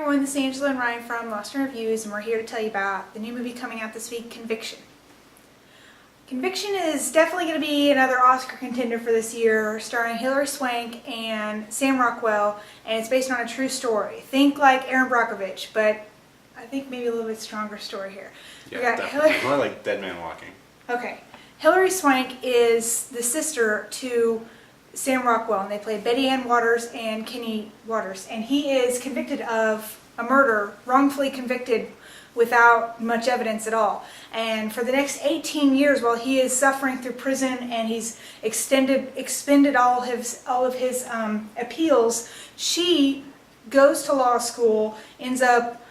everyone, this is Angela and Ryan from Lost in Reviews, and we're here to tell you about the new movie coming out this week, Conviction. Conviction is definitely going to be another Oscar contender for this year, starring Hilary Swank and Sam Rockwell, and it's based on a true story. Think like Aaron Brockovich, but I think maybe a little bit stronger story here. Yeah, definitely. More like Dead Man Walking. Okay. Hilary Swank is the sister to Sam Rockwell, and they play Betty Ann Waters and Kenny Waters, and he is convicted of a murder, wrongfully convicted without much evidence at all. And for the next 18 years, while he is suffering through prison and he's expended all of his appeals, she goes to law school, ends up,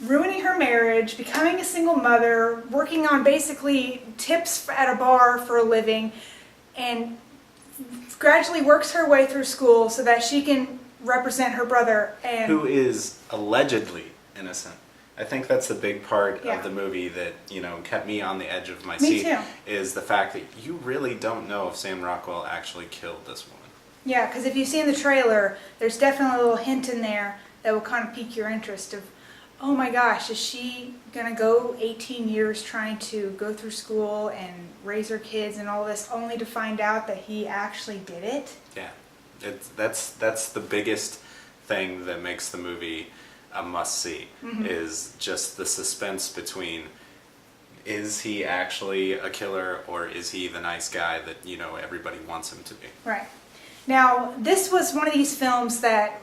ruining her marriage, becoming a single mother, working on basically tips at a bar for a living, and gradually works her way through school so that she can represent her brother. And who is allegedly innocent. I think that's the big part of the movie that, kept me on the edge of my seat. Too. Is the fact that you really don't know if Sam Rockwell actually killed this woman. Yeah, because if you've seen the trailer, there's definitely a little hint in there that will kind of pique your interest of, oh my gosh, is she going to go 18 years trying to go through school and raise her kids and all this only to find out that he actually did it? Yeah, that's the biggest thing that makes the movie a must-see, is just the suspense between, is he actually a killer or is he the nice guy that, everybody wants him to be? Right. Now, this was one of these films that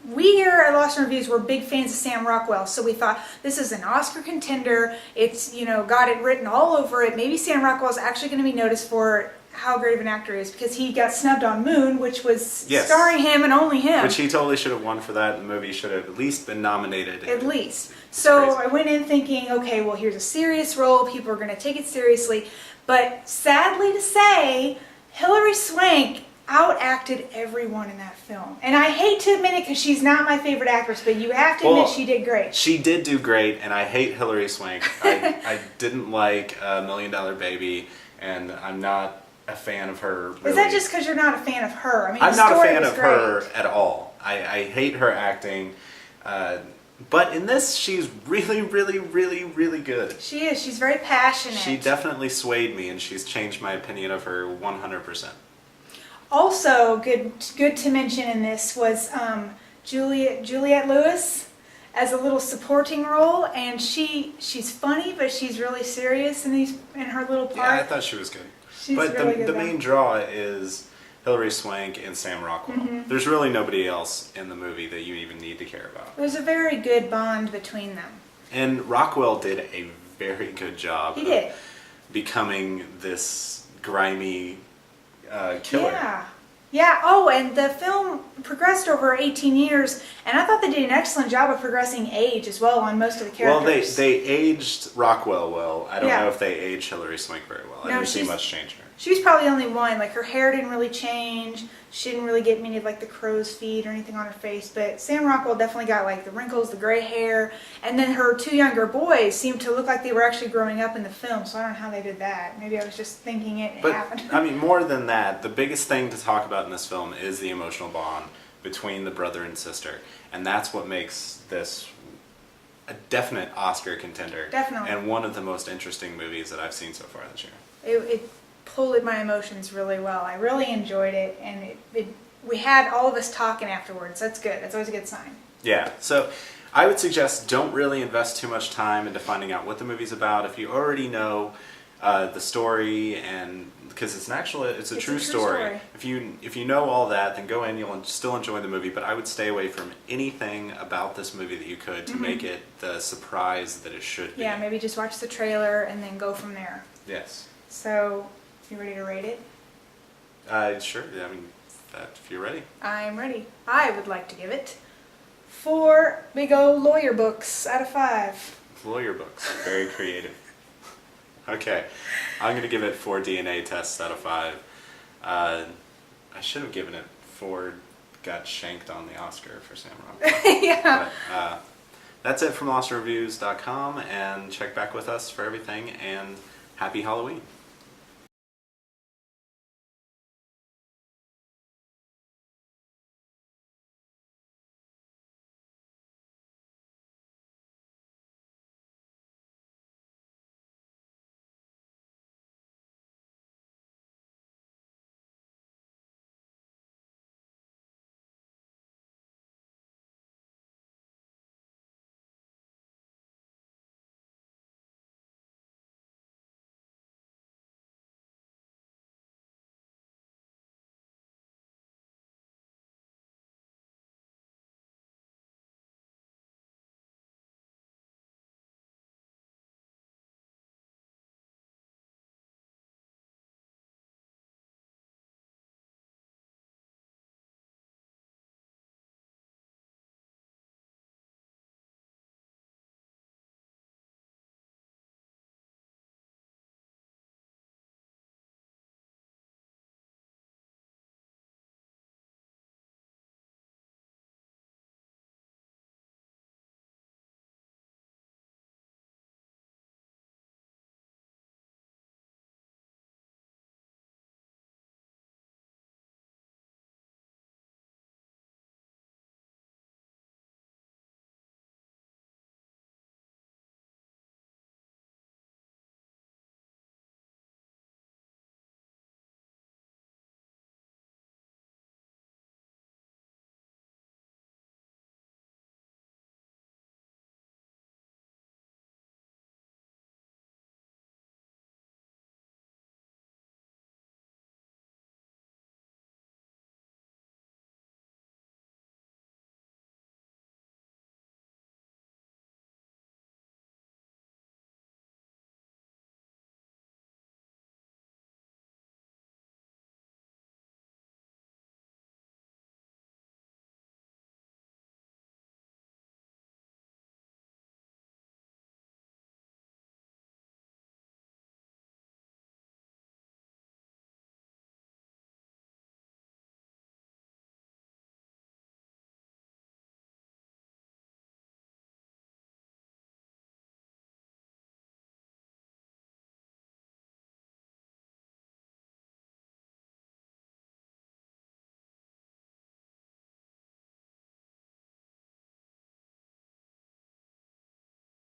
we here at Lost in Reviews were big fans of Sam Rockwell, so we thought this is an Oscar contender. It's, got it written all over it. Maybe Sam Rockwell's actually going to be noticed for how great of an actor he is, because he got snubbed on Moon, which was starring him and only him. Which he totally should have won for that. The movie should have at least been nominated. At least. So I went in thinking, okay, well, here's a serious role. People are going to take it seriously. But sadly to say, Hilary Swank outacted everyone in that film. And I hate to admit it because she's not my favorite actress, but you have to admit she did great. She did do great, and I hate Hilary Swank. I didn't like $1 Million Baby, and I'm not a fan of her. Really. Is that just because you're not a fan of her? I mean, I'm not a fan of her at all. I hate her acting. But in this, she's really, really, really, really good. She is. She's very passionate. She definitely swayed me, and she's changed my opinion of her 100%. Also, good to mention in this was Juliette Lewis as a little supporting role, and she's funny, but she's really serious in her little part. Yeah, I thought she was good. She's really good. The main draw is Hilary Swank and Sam Rockwell. There's really nobody else in the movie that you even need to care about. There's a very good bond between them. And Rockwell did a very good job of becoming this grimy killer. Yeah. Oh, and the film progressed over 18 years, and I thought they did an excellent job of progressing age as well on most of the characters. Well, they aged Rockwell well. I don't know if they aged Hilary Swank very well. I didn't see much change in her. She was probably the only one. Like, her hair didn't really change. She didn't really get many of, like, the crow's feet or anything on her face. But Sam Rockwell definitely got, like, the wrinkles, the gray hair. And then her two younger boys seemed to look like they were actually growing up in the film. So I don't know how they did that. Maybe I was just thinking it happened. I mean, more than that, the biggest thing to talk about in this film is the emotional bond between the brother and sister. And that's what makes this a definite Oscar contender. Definitely. And one of the most interesting movies that I've seen so far this year. It pulled at my emotions really well. I really enjoyed it, and we had all of us talking afterwards. That's good. That's always a good sign. Yeah. So I would suggest don't really invest too much time into finding out what the movie's about. If you already know the story, and because it's a true story. If you know all that, then go in. You'll still enjoy the movie. But I would stay away from anything about this movie that you could to make it the surprise that it should be. Yeah, maybe just watch the trailer and then go from there. Yes. So, you ready to rate it? Sure. I mean, if you're ready. I'm ready. I would like to give it 4 big old lawyer books out of 5. Lawyer books. Very creative. Okay. I'm going to give it 4 DNA tests out of 5. I should have given it 4 got shanked on the Oscar for Sam Rockwell. Yeah. But, that's it from LostReviews.com, and check back with us for everything, and happy Halloween.